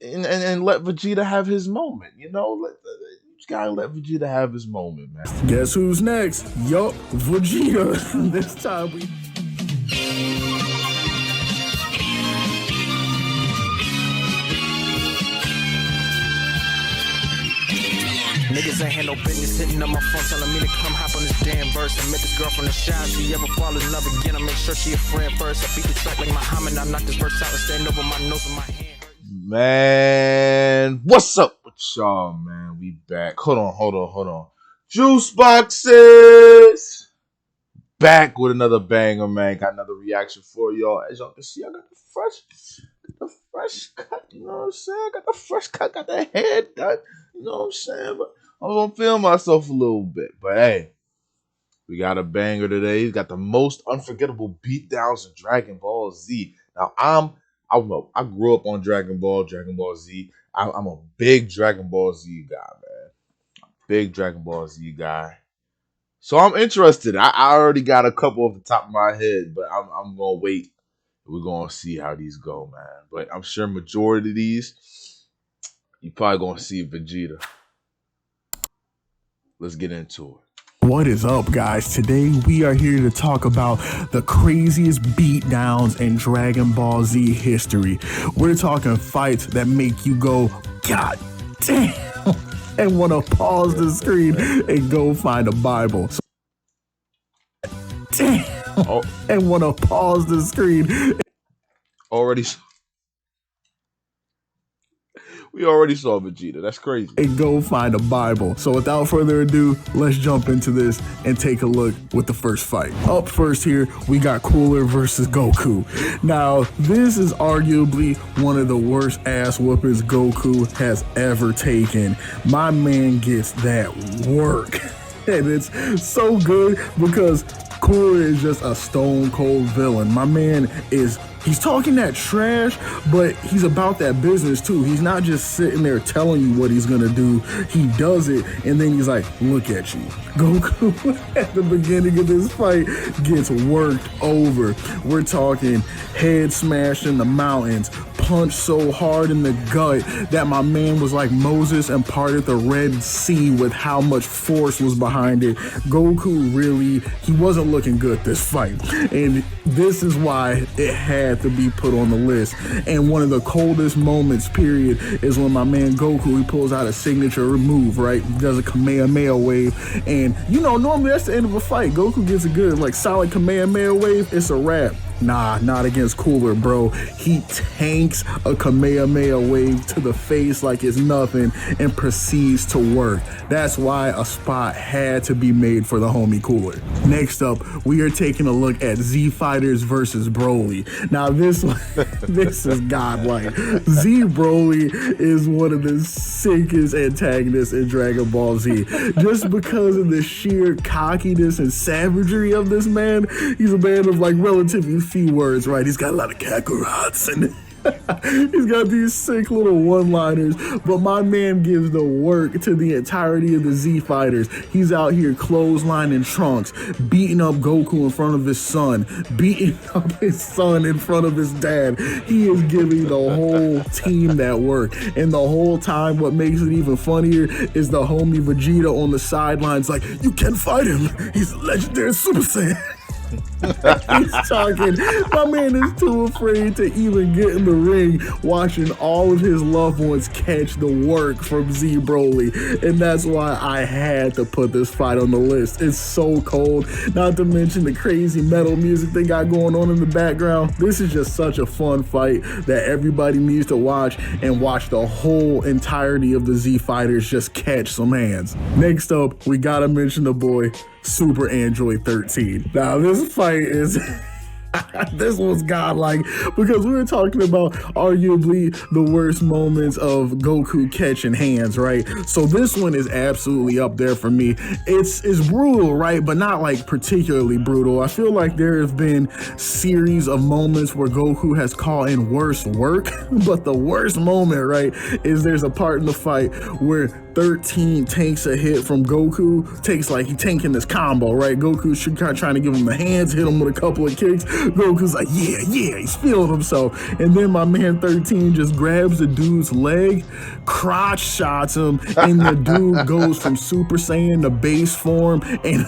and let Vegeta have his moment. You just gotta let Vegeta have his moment, man. Guess who's next? Yup, Vegeta. This time we. Niggas ain't had no business sitting on my phone telling me to come hop on this damn verse. I met this girl from the shop, she ever fall in love again, I make sure she a friend first. I beat the track like Muhammad, I knock this verse out and stand over my nose with my hand. Man, what's up with y'all, man? We back. Hold on. Juice boxes! Back with another banger, man. Got another reaction for y'all. As y'all can see, I got the fresh cut, you know what I'm saying? Got the fresh cut, got the haircut, you know what I'm saying? But I'm gonna feel myself a little bit. But hey, we got a banger today. We got the most unforgettable beatdowns in Dragon Ball Z. Now, I grew up on Dragon Ball Z. I'm a big Dragon Ball Z guy, man. Big Dragon Ball Z guy. So I'm interested. I already got a couple off the top of my head, but I'm gonna wait. We're gonna see how these go, man. But I'm sure majority of these, you probably gonna see Vegeta. Let's get into it. What is up, guys? Today we are here to talk about the craziest beatdowns in Dragon Ball Z history. We're talking fights that make you go, God damn, and want to pause the screen and go find a Bible. Damn, and want to pause the screen. We already saw Vegeta. That's crazy. And go find a Bible. So without further ado, let's jump into this and take a look with the first fight. Up first here, we got Cooler versus Goku. Now, this is arguably one of the worst ass whoopings Goku has ever taken. My man gets that work. And it's so good because Cooler is just a stone cold villain. My man he's talking that trash, but he's about that business too. He's not just sitting there telling you what he's gonna do. He does it, and then he's like, look at you. Goku at the beginning of this fight gets worked over. We're talking head smash in the mountains, punch so hard in the gut that my man was like Moses and parted the Red Sea with how much force was behind it. Goku he wasn't looking good this fight. And this is why it had to be put on the list. And one of the coldest moments, period, is when my man Goku, he pulls out a signature move, right? He does a Kamehameha wave. And, normally that's the end of a fight. Goku gets a good, solid Kamehameha wave. It's a wrap. Nah, not against Cooler, bro. He tanks a Kamehameha wave to the face like it's nothing and proceeds to work. That's why a spot had to be made for the homie Cooler. Next up, we are taking a look at Z Fighters versus Broly. Now, this is godlike. Z Broly is one of the sickest antagonists in Dragon Ball Z. Just because of the sheer cockiness and savagery of this man, he's a man of relatively few words, right? He's got a lot of kakarats and he's got these sick little one-liners, but my man gives the work to the entirety of the Z Fighters. He's out here clotheslining Trunks, beating up Goku in front of his son, beating up his son in front of his dad. He is giving the whole team that work. And the whole time, what makes it even funnier is the homie Vegeta on the sidelines like, you can fight him. He's a legendary Super Saiyan. He's talking. My man is too afraid to even get in the ring, watching all of his loved ones catch the work from Z Broly. And that's why I had to put this fight on the list. It's so cold. Not to mention the crazy metal music they got going on in the background. This is just such a fun fight that everybody needs to watch and watch the whole entirety of the Z Fighters just catch some hands. Next up, we gotta mention the boy Super Android 13. Now this fight is this was godlike because we were talking about arguably the worst moments of Goku catching hands, right? So this one is absolutely up there for me. It's brutal, right? But not particularly brutal. I feel like there have been series of moments where Goku has caught in worse work, but the worst moment, right, is there's a part in the fight where 13 takes a hit from Goku, he tanking this combo, right? Goku's trying to give him the hands, hit him with a couple of kicks, Goku's like, yeah, he's feeling himself. And then my man 13 just grabs the dude's leg, crotch shots him, and the dude goes from Super Saiyan to base form, and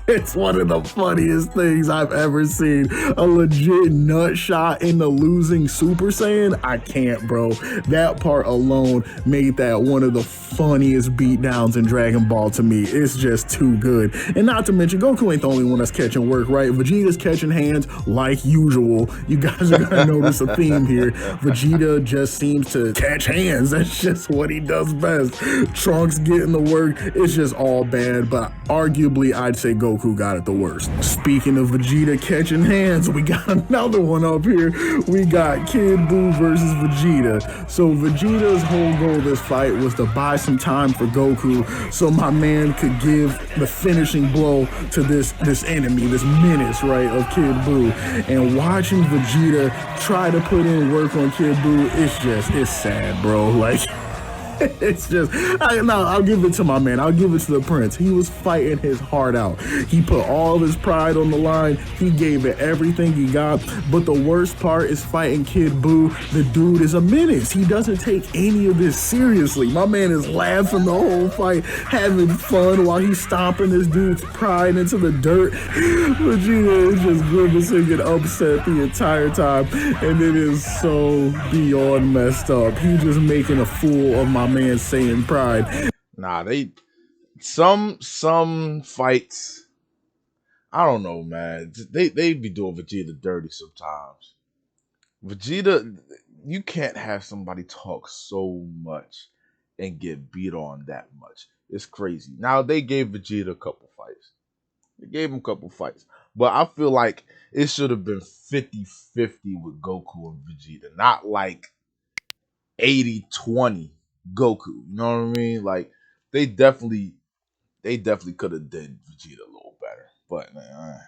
it's one of the funniest things I've ever seen. A legit nut shot into losing Super Saiyan. I can't, bro. That part alone made that one of the funniest beatdowns in Dragon Ball to me. It's just too good. And not to mention, Goku ain't the only one that's catching work, right? Vegeta's catching hands like usual. You guys are gonna notice a theme here. Vegeta just seems to catch hands. That's just what he does best. Trunks getting the work. It's just all bad, but arguably I'd say Goku got it the worst. Speaking of Vegeta catching hands, we got another one up here. We got Kid Buu versus Vegeta. So Vegeta's whole goal of this fight was to buy some time for Goku so my man could give the finishing blow to this enemy, this menace, right, of Kid Buu. And watching Vegeta try to put in work on Kid Buu, it's sad, bro. Like, it's just, I'll give it to my man. I'll give it to the Prince. He was fighting his heart out. He put all of his pride on the line. He gave it everything he got. But the worst part is fighting Kid Buu. The dude is a menace. He doesn't take any of this seriously. My man is laughing the whole fight, having fun while he's stomping this dude's pride into the dirt. Vegeta is just grimacing and upset the entire time. And it is so beyond messed up. He's just making a fool of my man Saiyan pride. Nah, some fights, I don't know, man. They be doing Vegeta dirty sometimes. Vegeta, you can't have somebody talk so much and get beat on that much. It's crazy. Now, they gave Vegeta a couple fights. They gave him a couple fights. But I feel like it should have been 50-50 with Goku and Vegeta. Not like 80-20 Goku. You know what I mean? Like, they definitely could have did Vegeta a little better. But, man,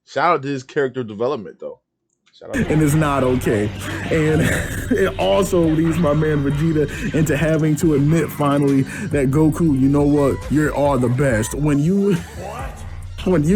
shout out to his character development, though. And it's not okay. And it also leads my man Vegeta into having to admit finally that Goku, you know what, you're all the best. When you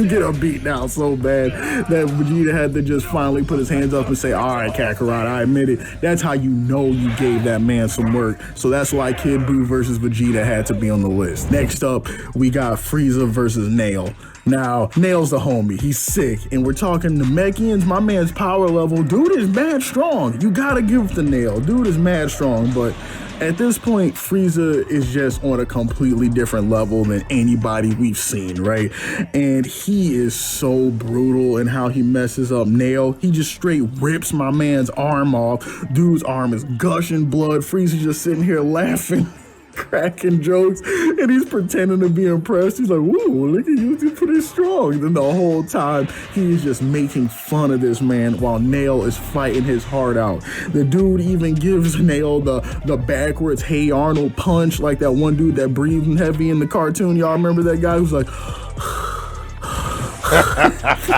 get a beat down so bad that Vegeta had to just finally put his hands up and say, all right, Kakarot, I admit it. That's how you know you gave that man some work. So that's why Kid Buu versus Vegeta had to be on the list. Next up, we got Frieza versus Nail. Now, Nail's the homie. He's sick. And we're talking Namekians. My man's power level. Dude is mad strong. You gotta give it to Nail. Dude is mad strong. But at this point, Frieza is just on a completely different level than anybody we've seen, right? And he is so brutal in how he messes up Nail. He just straight rips my man's arm off. Dude's arm is gushing blood. Frieza's just sitting here laughing, cracking jokes, and he's pretending to be impressed. He's like, whoa, look at you, you're pretty strong. Then the whole time, he's just making fun of this man while Nail is fighting his heart out. The dude even gives Nail the backwards Hey Arnold punch, like that one dude that breathed heavy in the cartoon. Y'all remember that guy who's like,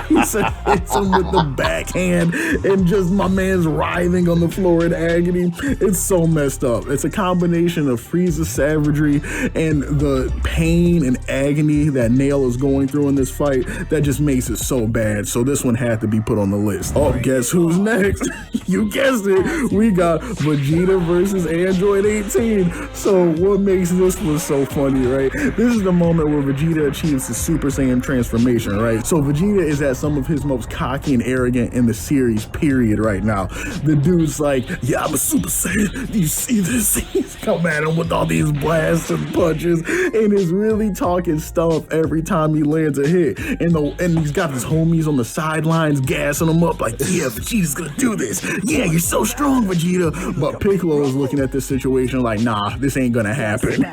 he said hits him with the backhand, and just my man's writhing on the floor in agony. It's so messed up. It's a combination of Frieza's savagery and the pain and agony that Nail is going through in this fight that just makes it so bad. So this one had to be put on the list. Oh, guess who's next? You guessed it. We got Vegeta versus Android 18. So what makes this one so funny, right? This is the moment where Vegeta achieves his Super Saiyan transformation, right? So Vegeta is at some of his most cocky and arrogant in the series, period, right now. The dude's like, yeah, I'm a Super Saiyan. Do you see this? He's come at him with all these blasts and punches and is really talking stuff every time he lands a hit. And he's got his homies on the sidelines gassing him up like, yeah, Vegeta's gonna do this. Yeah, you're so strong, Vegeta. But Piccolo is looking at this situation like, nah, this ain't gonna happen.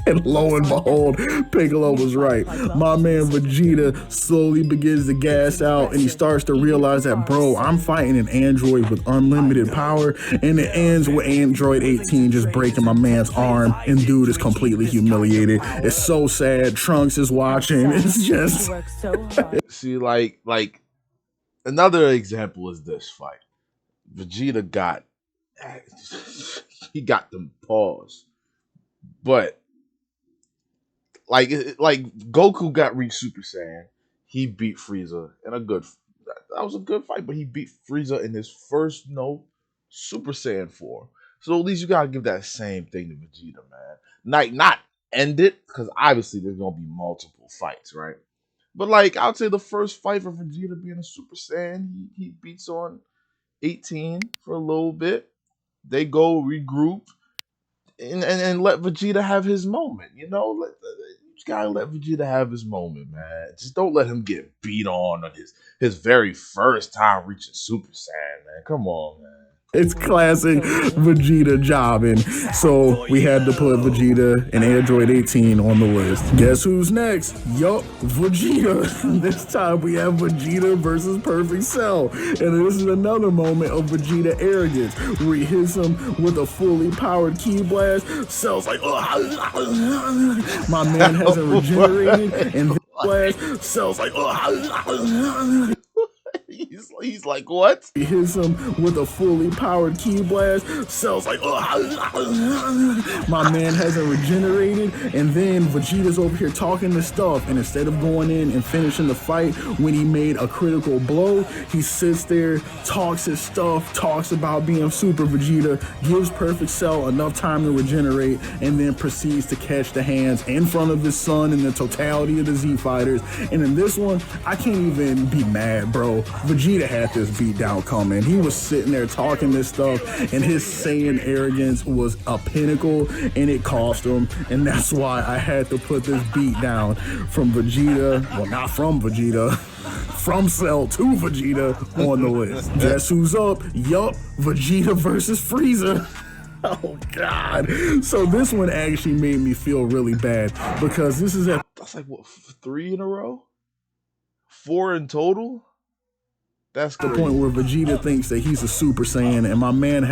And lo and behold, Piccolo was right. My man Vegeta slowly begins to gas out, and he starts to realize that, bro, I'm fighting an android with unlimited power, and it ends with Android 18 just breaking my man's arm, and dude is completely humiliated. It's so sad. Trunks is watching. It's just... See, like another example is this fight. Vegeta got them paws, but like Goku got reached Super Saiyan. He beat Frieza in a good that was a good fight, but he beat Frieza in his first Super Saiyan form. So at least you gotta give that same thing to Vegeta, man. Like, not end it, because obviously there's gonna be multiple fights, right? But like, I would say the first fight for Vegeta being a Super Saiyan, he beats on 18 for a little bit. They go regroup and let Vegeta have his moment. You just gotta let Vegeta have his moment, man. Just don't let him get beat on his very first time reaching Super Saiyan, man. Come on, man. It's classic Vegeta jobbing. So we had to put Vegeta and Android 18 on the list. Guess who's next? Yup, Vegeta. This time we have Vegeta versus Perfect Cell. And this is another moment of Vegeta arrogance where he hits him with a fully powered ki blast. Cell's like, oh, my man hasn't regenerated. And this blast, Cell's like, oh, He's like, what? he hits him with a fully powered ki blast. Cell's like, my man hasn't regenerated. And then Vegeta's over here talking this stuff. And instead of going in and finishing the fight when he made a critical blow, he sits there, talks his stuff, talks about being Super Vegeta, gives Perfect Cell enough time to regenerate, and then proceeds to catch the hands in front of his son and the totality of the Z Fighters. And in this one, I can't even be mad, bro. Vegeta had this beat down coming. He was sitting there talking this stuff, and his Saiyan arrogance was a pinnacle, and it cost him. And that's why I had to put this beat down from Vegeta. Well, not from Vegeta. From Cell to Vegeta on the list. Guess who's up? Yup, Vegeta versus Frieza. Oh, God. So this one actually made me feel really bad because this is That's like, what, 3 in a row? 4 in total? That's the crazy. point where Vegeta thinks that he's a Super Saiyan, and my man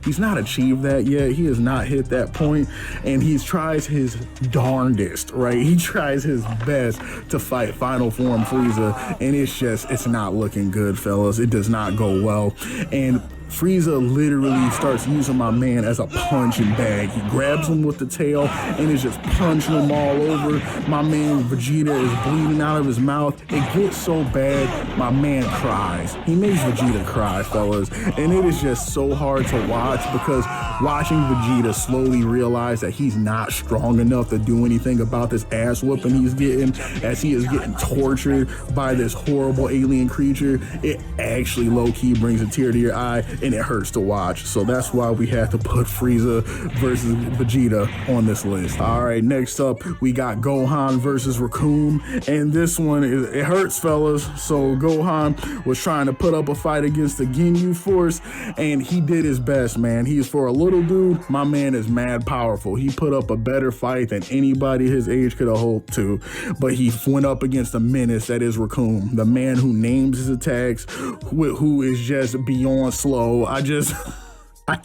he's not achieved that yet. He has not hit that point, and he tries his darndest, right? He tries his best to fight Final Form Frieza, and it's not looking good, fellas. It does not go well. And Frieza literally starts using my man as a punching bag. He grabs him with the tail and is just punching him all over. My man Vegeta is bleeding out of his mouth. It gets so bad, my man cries. He makes Vegeta cry, fellas. And it is just so hard to watch because watching Vegeta slowly realize that he's not strong enough to do anything about this ass whooping he's getting as he is getting tortured by this horrible alien creature, it actually low-key brings a tear to your eye. And it hurts to watch. So that's why we had to put Frieza versus Vegeta on this list. All right, next up, we got Gohan versus Raccoon. And this one, it hurts, fellas. So Gohan was trying to put up a fight against the Ginyu Force, and he did his best, man. He's for a little dude, my man is mad powerful. He put up a better fight than anybody his age could have hoped to. But he went up against a menace that is Raccoon, the man who names his attacks, who is just beyond slow. I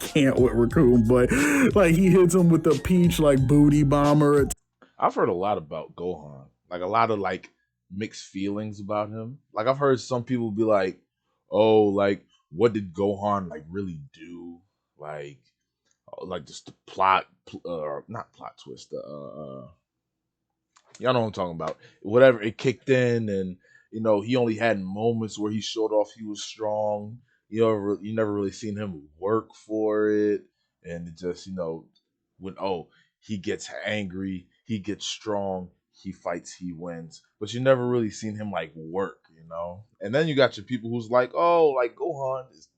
can't with Raccoon, but like he hits him with the peach like booty bomber. I've heard a lot about Gohan, like a lot of like mixed feelings about him. Like I've heard some people be like, "Oh, like what did Gohan like really do? Like just the plot, not plot twist. Y'all know what I'm talking about. Whatever it kicked in, and he only had moments where he showed off he was strong." You never really seen him work for it, and it just when he gets angry, he gets strong, he fights, he wins, but you never really seen him like work, And then you got your people who's like, oh, like Gohan is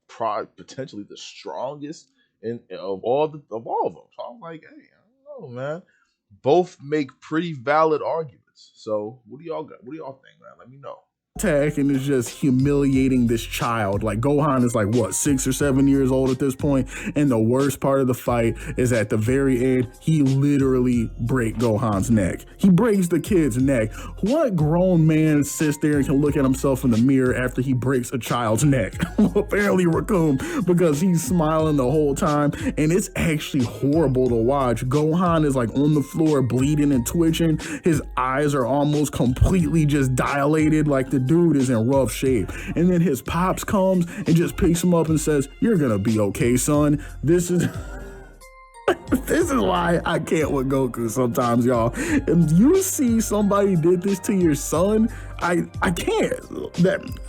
potentially the strongest of all of them. So I'm like, hey, I don't know, man. Both make pretty valid arguments. So what do y'all got? What do y'all think, man? Let me know. Attack and is just humiliating this child. Like Gohan is like what, 6 or 7 years old at this point, and the worst part of the fight is at the very end, he literally breaks Gohan's neck. He breaks the kid's neck. What grown man sits there and can look at himself in the mirror after he breaks a child's neck? Well, apparently Raccoon, because he's smiling the whole time, and it's actually horrible to watch. Gohan is like on the floor bleeding and twitching. His eyes are almost completely just dilated, like the dude is in rough shape. And then his pops comes and just picks him up and says, "You're gonna be okay, son." This is This is why I can't with Goku sometimes, y'all. If you see somebody did this to your son, I can't.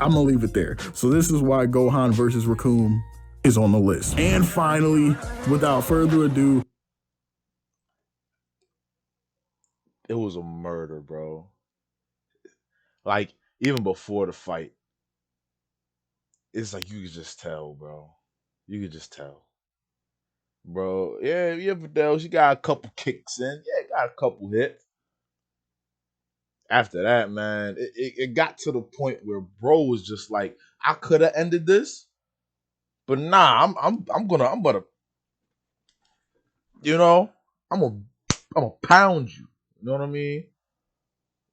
I'm gonna leave it there. So this is why Gohan versus Raccoon is on the list. And finally, without further ado, it was a murder, bro. Like, even before the fight, it's like you could just tell, bro. You could just tell. Bro, yeah, Videl, she got a couple kicks in. Yeah, got a couple hits. After that, man, it got to the point where bro was just like, I could have ended this, but nah, I'm gonna, you know, I'm gonna pound you. You know what I mean?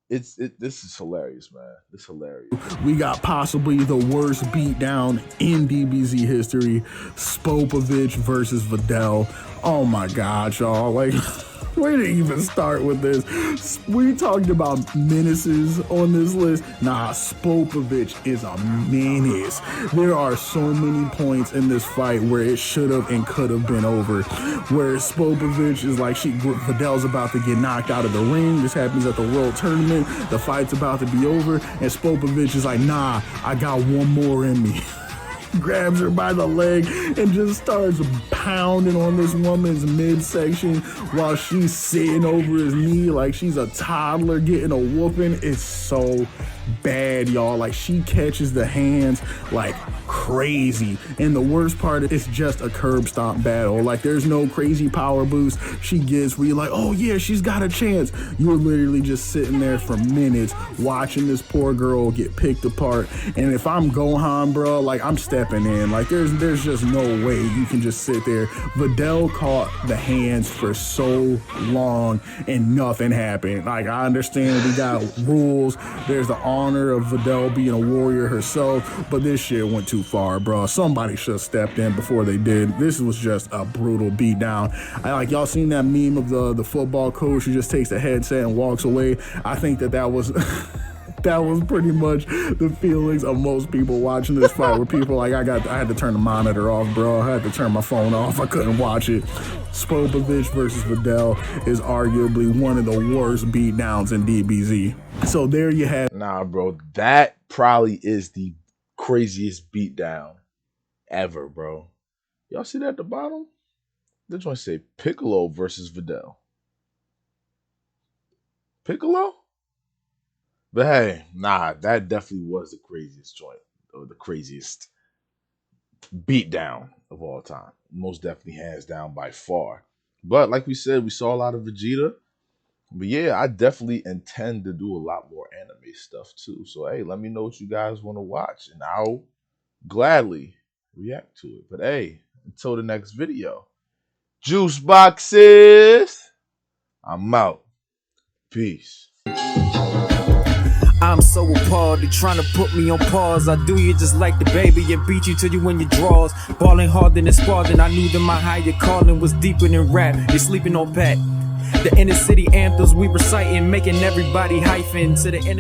This is hilarious, man. It's hilarious. We got possibly the worst beatdown in DBZ history. Spopovich versus Videl. Oh my God, y'all. Like, where to even start with this? We talked about menaces on this list. Nah, Spopovich is a menace. There are so many points in this fight where it should have and could have been over. Where Spopovich is like, Videl's about to get knocked out of the ring. This happens at the World Tournament. The fight's about to be over. And Spopovich is like, nah, I got one more in me. Grabs her by the leg and just starts pounding on this woman's midsection while she's sitting over his knee like she's a toddler getting a whooping. It's so bad, y'all. Like, she catches the hands like crazy. And the worst part is it's just a curb stomp battle. Like, there's no crazy power boost she gets where you're like, oh yeah, she's got a chance. You're literally just sitting there for minutes watching this poor girl get picked apart. And if I'm Gohan, bro, like, I'm stepping in. Like, there's just no way you can just sit there. Videl caught the hands for so long and nothing happened. Like, I understand we got rules. There's the honor of Videl being a warrior herself, but this shit went too far, bro. Somebody should have stepped in before they did. This was just a brutal beatdown. Y'all seen that meme of the football coach who just takes the headset and walks away? I think that was that was pretty much the feelings of most people watching this fight, where people like, I had to turn the monitor off, bro. I had to turn my phone off. I couldn't watch it. Spopovich versus Videl is arguably one of the worst beatdowns in DBZ. So there you have. Nah, bro, that probably is the craziest beatdown ever, bro. Y'all see that at the bottom? They're trying to say Piccolo versus Videl. Piccolo? But hey, nah, that definitely was the craziest joint, or the craziest beatdown of all time. Most definitely hands down by far. But like we said, we saw a lot of Vegeta. But yeah, I definitely intend to do a lot more anime stuff too. So hey, let me know what you guys want to watch, and I'll gladly react to it. But hey, until the next video, Juice Boxes, I'm out. Peace. I'm so appalled, they trying to put me on pause. I do you just like the baby and beat you till you win your draws. Balling harder than Spartan, I knew that my higher calling was deeper than rap. You're sleeping on Pat. The inner city anthems we reciting, making everybody hyphen to the enemy.